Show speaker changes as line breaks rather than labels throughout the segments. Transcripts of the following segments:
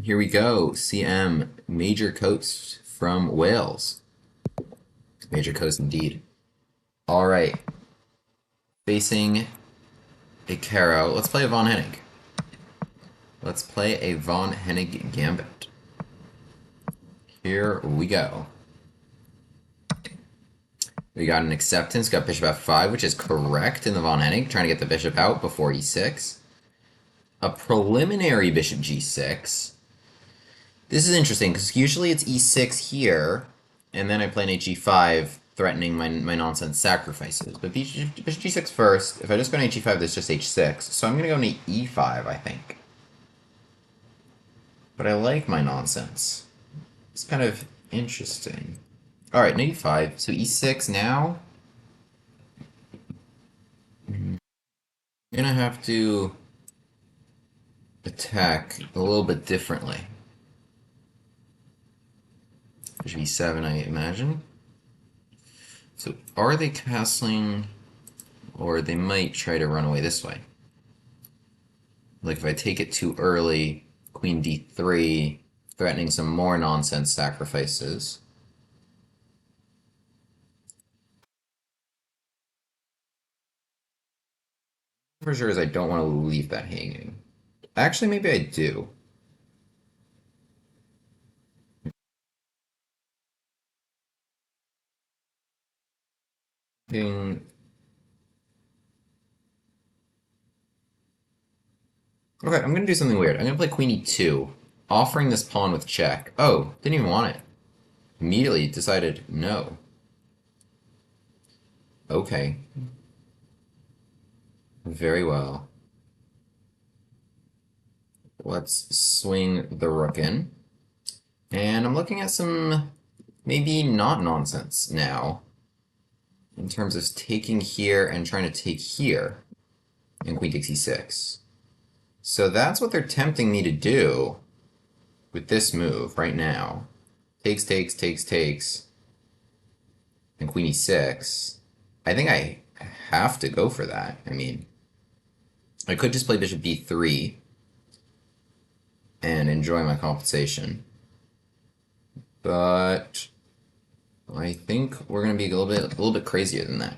Here we go. CM, Major Coast from Wales. Major Coast indeed. All right. Facing a Caro. Let's play a Von Hennig. Let's play a Von Hennig Gambit. Here we go. We got an acceptance, got bishop f5, which is correct in the Von Hennig, trying to get the bishop out before e6. A preliminary bishop g6. This is interesting, because usually it's e6 here, and then I play an h5, threatening my nonsense sacrifices. But bishop g6 first. If I just go to h5, there's just h6. So I'm going to go to e5, I think. But I like my nonsense. It's kind of interesting. Alright, knight e5. So e6 now. I'm going to have to attack a little bit differently. Bishop e7, I imagine. So are they castling, or they might try to run away this way? Like if I take it too early, queen d3, threatening some more nonsense sacrifices. For sure is I don't want to leave that hanging. Actually, maybe I do. Okay, I'm going to do something weird. I'm going to play queen e2, offering this pawn with check. Oh, didn't even want it. Immediately decided no. Okay. Very well. Let's swing the rook in. And I'm looking at some maybe not nonsense now, in terms of taking here and trying to take here, and queen takes e6. So that's what they're tempting me to do with this move right now. Takes, takes, takes, takes, and queen e6. I think I have to go for that. I mean, I could just play bishop b3 and enjoy my compensation. But I think we're going to be a little bit crazier than that.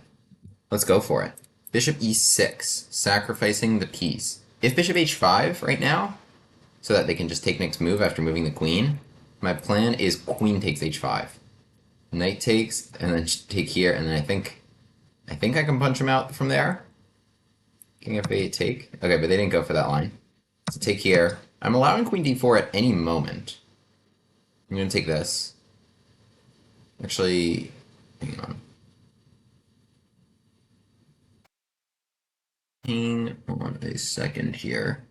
Let's go for it. Bishop e6, sacrificing the piece. If bishop h5 right now, so that they can just take next move after moving the queen, my plan is queen takes h5. Knight takes, and then take here, and then I think I can punch him out from there. King f8, take. Okay, but they didn't go for that line. So take here. I'm allowing queen d4 at any moment. I'm going to take this. Actually, hang on. Hang on a second here.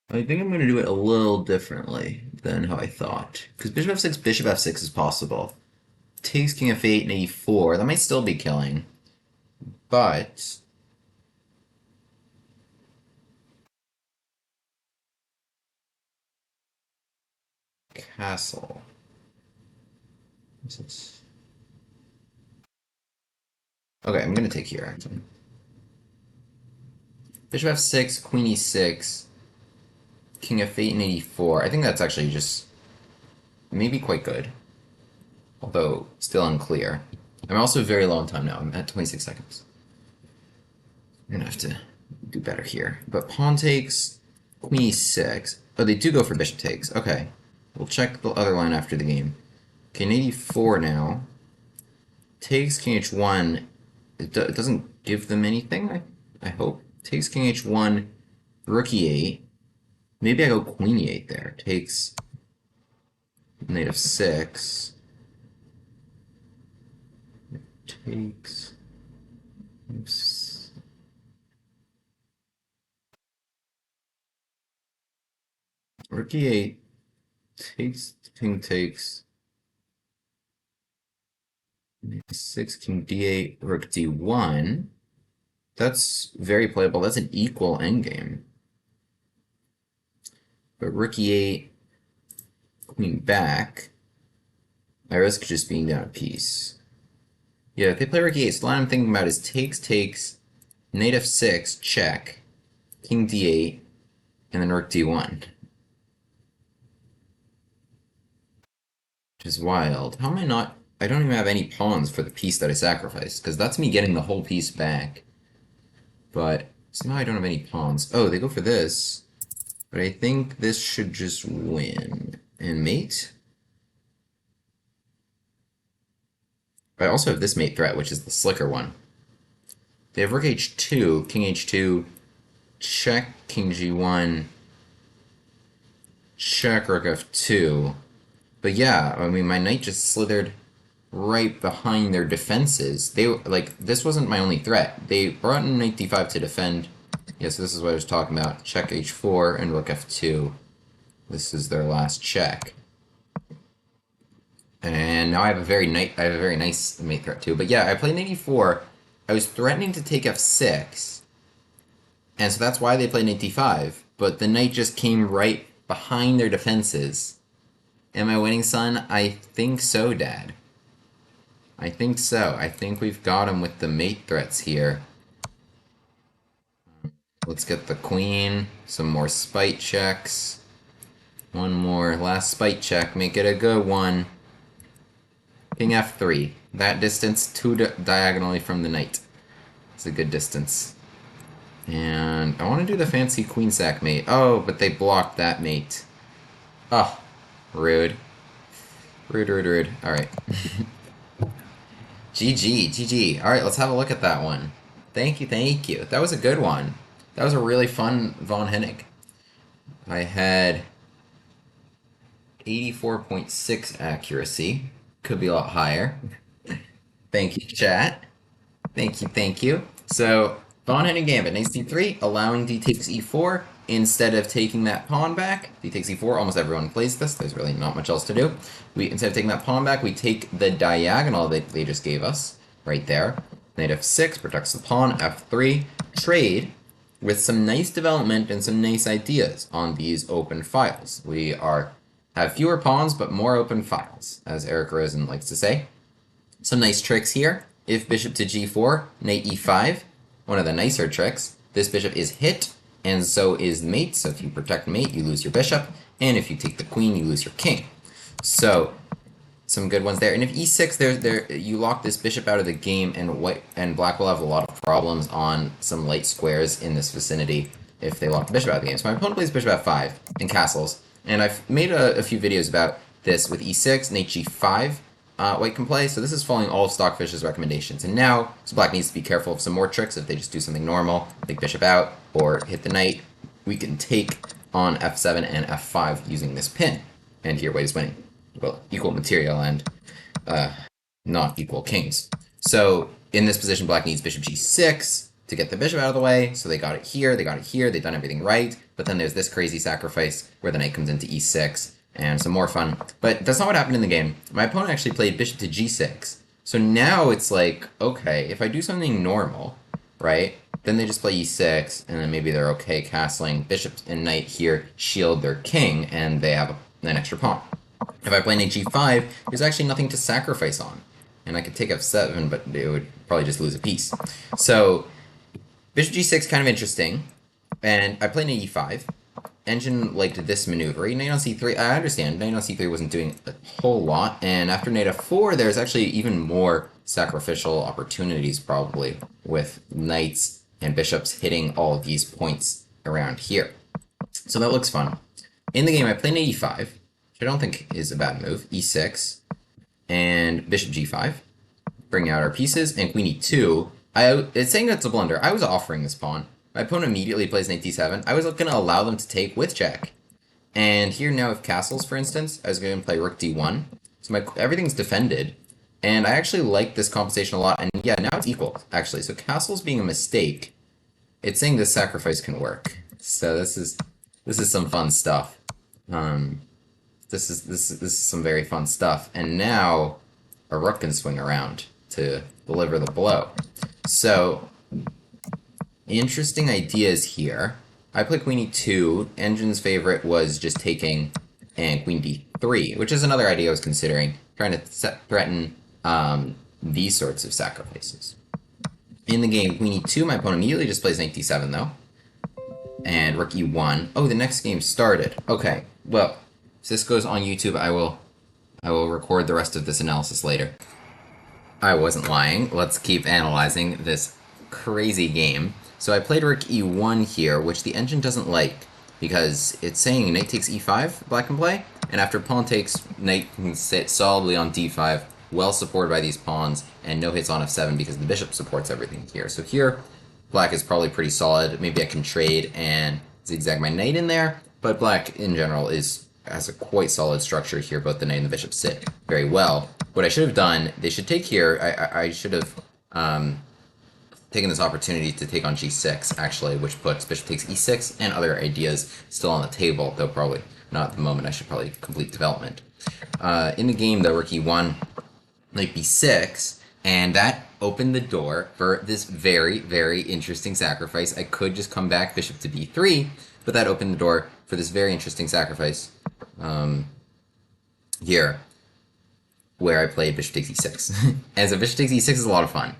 I think I'm going to do it a little differently than how I thought. Because bishop f6 is possible. Takes king f8 and e4. That might still be killing. But castle. Okay, I'm going to take here, actually. Bishop f6, queen e6, king f8 and e4. I think that's actually just maybe quite good. Although, still unclear. I'm also very low on time now. I'm at 26 seconds. I'm going to have to do better here. But pawn takes, queen e6. Oh, they do go for bishop takes. Okay. We'll check the other line after the game. King e4 now. Takes king h1. It doesn't give them anything, I hope. Takes king h1, rook e8. Maybe I go queen e8 there. Takes knight f6. Takes. Oops. Rook e8. Takes, king takes. Knight 6, king d8, rook d1. That's very playable. That's an equal endgame. But rook e8, queen back, I risk just being down a piece. Yeah, if they play rook e8, so the line I'm thinking about is takes, takes, knight f6, check, king d8, and then rook d1. Which is wild. How am I not... I don't even have any pawns for the piece that I sacrificed, because that's me getting the whole piece back. But somehow I don't have any pawns. Oh, they go for this. But I think this should just win. And mate? I also have this mate threat, which is the slicker one. They have rook h2, king h2, check king g1, check rook f2. But yeah, I mean, my knight just slithered right behind their defenses. They, like, this wasn't my only threat. They brought in knight d5 to defend. Yes, this is what I was talking about. Check h4 and rook f2. This is their last check. And now I have a very nice mate threat too. But yeah, I played knight e4. I was threatening to take f6. And so that's why they played knight d5. But the knight just came right behind their defenses. Am I winning, son? I think so, Dad. I think so. I think we've got him with the mate threats here. Let's get the queen. Some more spite checks. One more. Last spite check. Make it a good one. King f3. That distance diagonally from the knight. It's a good distance. And I want to do the fancy queen sack mate. Oh, but they blocked that mate. Oh, rude. Rude, rude, rude. Alright. GG, GG. Alright, let's have a look at that one. Thank you, thank you. That was a good one. That was a really fun Von Hennig. I had 84.6 accuracy. Could be a lot higher. Thank you, chat. Thank you, thank you. So, Von Hennig Gambit, knight c3, allowing d takes e4. Instead of taking that pawn back, d takes e4, almost everyone plays this, there's really not much else to do. Instead of taking that pawn back, we take the diagonal that they just gave us, right there. Knight f6 protects the pawn, f3, trade with some nice development and some nice ideas on these open files. We have fewer pawns, but more open files, as Eric Rosen likes to say. Some nice tricks here. If bishop to g4, knight e5, one of the nicer tricks. This bishop is hit, and so is mate. So if you protect mate, you lose your bishop. And if you take the queen, you lose your king. So some good ones there. And if e6, you lock this bishop out of the game, and black will have a lot of problems on some light squares in this vicinity if they lock the bishop out of the game. So my opponent plays bishop f5 and castles. And I've made a few videos about this with e6, knight g5. White can play, so this is following all of Stockfish's recommendations. And now, so black needs to be careful of some more tricks. If they just do something normal, like bishop out, or hit the knight, we can take on f7 and f5 using this pin. And here white is winning. Well, equal material and not equal kings. So in this position, black needs bishop g6 to get the bishop out of the way. So they got it here, they've done everything right. But then there's this crazy sacrifice where the knight comes into e6. And some more fun. But that's not what happened in the game. My opponent actually played bishop to g6. So now it's like, okay, if I do something normal, right, then they just play e6, and then maybe they're okay castling. Bishop and knight here shield their king, and they have an extra pawn. If I play knight g5, there's actually nothing to sacrifice on. And I could take f7, but it would probably just lose a piece. So bishop g6 kind of interesting. And I play knight e5. Engine liked this maneuver. Knight on c3, I understand. Knight on c3 wasn't doing a whole lot, and after knight f4, there's actually even more sacrificial opportunities, probably, with knights and bishops hitting all of these points around here. So that looks fun. In the game, I play knight e5, which I don't think is a bad move, e6, and bishop g5, bring out our pieces, and queen e2. It's saying that's a blunder. I was offering this pawn. My opponent immediately plays knight d7. I was going to allow them to take with check. And here now with castles, for instance, I was going to play rook d1. So everything's defended. And I actually like this compensation a lot. And yeah, now it's equal, actually. So castles being a mistake, it's saying this sacrifice can work. So this is some fun stuff. This is some very fun stuff. And now a rook can swing around to deliver the blow. So interesting ideas here. I played queen e2. Engine's favorite was just taking and queen d3, which is another idea I was considering, trying to threaten these sorts of sacrifices. In the game, queen e2, my opponent immediately just plays knight d7, though. and rook e1. Oh, the next game started. Okay, well, if this goes on YouTube, I will record the rest of this analysis later. I wasn't lying. Let's keep analyzing this crazy game. So I played rook e1 here, which the engine doesn't like, because it's saying knight takes e5, black can play, and after pawn takes, knight can sit solidly on d5, well supported by these pawns, and no hits on f7 because the bishop supports everything here. So here, black is probably pretty solid. Maybe I can trade and zigzag my knight in there, but black in general has a quite solid structure here. Both the knight and the bishop sit very well. What I should have done, they should take here, I should have taken this opportunity to take on g6, actually, which puts bishop takes e6 and other ideas still on the table, though probably not at the moment. I should probably complete development. In the game, though, rook e1, knight b6, and that opened the door for this very, very interesting sacrifice. I could just come back bishop to b3, but that opened the door for this very interesting sacrifice here, where I played bishop takes e6. And so bishop takes e6 is a lot of fun.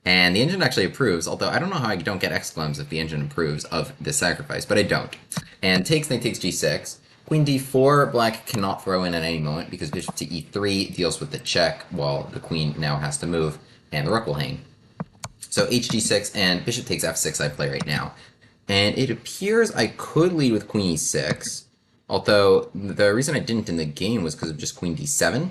And the engine actually approves, although I don't know how I don't get exclams if the engine approves of this sacrifice, but I don't. And takes, knight takes g6. Queen d4, black cannot throw in at any moment because bishop to e3 deals with the check while the queen now has to move and the rook will hang. So hg6 and bishop takes f6 I play right now. And it appears I could lead with queen e6, although the reason I didn't in the game was because of just queen d7,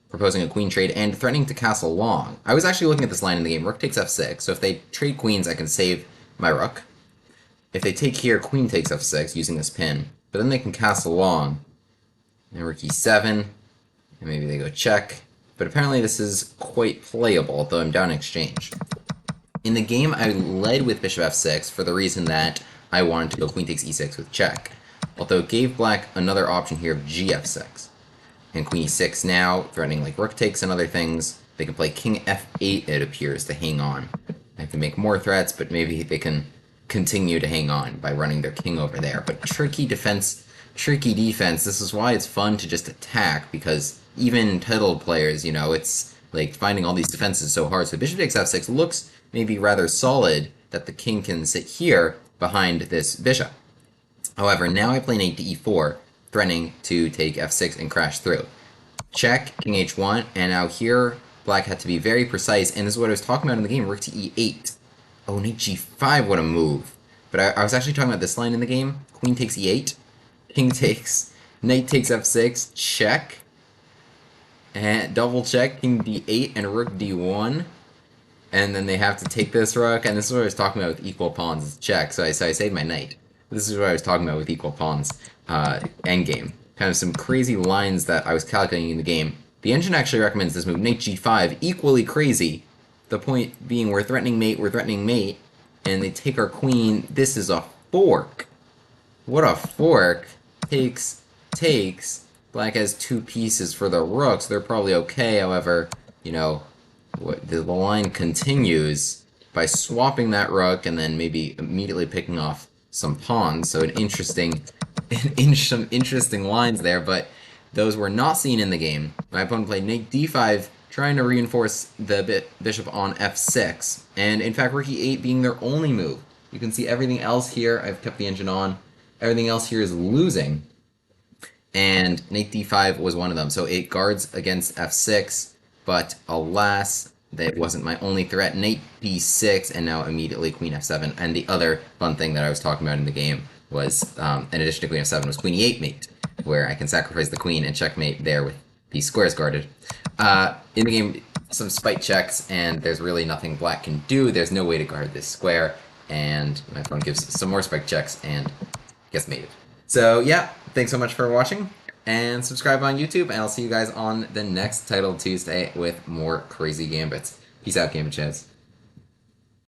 proposing a queen trade and threatening to castle long. I was actually looking at this line in the game, rook takes f6, so if they trade queens I can save my rook. If they take here, queen takes f6 using this pin, but then they can castle long, and rook e7, and maybe they go check, but apparently this is quite playable, though I'm down in exchange. In the game, I led with bishop f6 for the reason that I wanted to go queen takes e6 with check, although it gave black another option here of gf6. And queen e6 now, threatening like rook takes and other things. They can play king f8, it appears, to hang on. I have to make more threats, but maybe they can continue to hang on by running their king over there. But tricky defense, this is why it's fun to just attack, because even titled players, you know, it's like finding all these defenses so hard. So bishop takes f6 looks maybe rather solid that the king can sit here behind this bishop. However, now I play knight to e4, threatening to take f6 and crash through. Check, king h1, and now here black had to be very precise, and this is what I was talking about in the game, rook to e8. Oh, knight g5, what a move. But I was actually talking about this line in the game, queen takes e8, king takes, knight takes f6, check, and double check, king d8, and rook d1, and then they have to take this rook, and this is what I was talking about with equal pawns, it's check, so I saved my knight. This is what I was talking about with equal pawns. Endgame. Kind of some crazy lines that I was calculating in the game. The engine actually recommends this move, knight g5, equally crazy. The point being we're threatening mate, and they take our queen. This is a fork. What a fork. Takes. Black has two pieces for the rook, so they're probably okay. However, you know, the line continues by swapping that rook and then maybe immediately picking off some pawns. So some interesting lines there, but those were not seen in the game. My opponent played knight d5, trying to reinforce the bishop on f6, and in fact rook e8 being their only move. You can see everything else here, I've kept the engine on, everything else here is losing, and knight d5 was one of them. So it guards against f6, but alas, that wasn't my only threat. Knight b6, and now immediately queen f7, and the other fun thing that I was talking about in the game was, in addition to queen f7, was queen e8 mate, where I can sacrifice the queen and checkmate there with these squares guarded. In the game, some spite checks, and there's really nothing black can do. There's no way to guard this square, and my opponent gives some more spike checks and gets mated. So yeah, thanks so much for watching, and subscribe on YouTube, and I'll see you guys on the next Title Tuesday with more crazy gambits. Peace out, Gambit Chaz.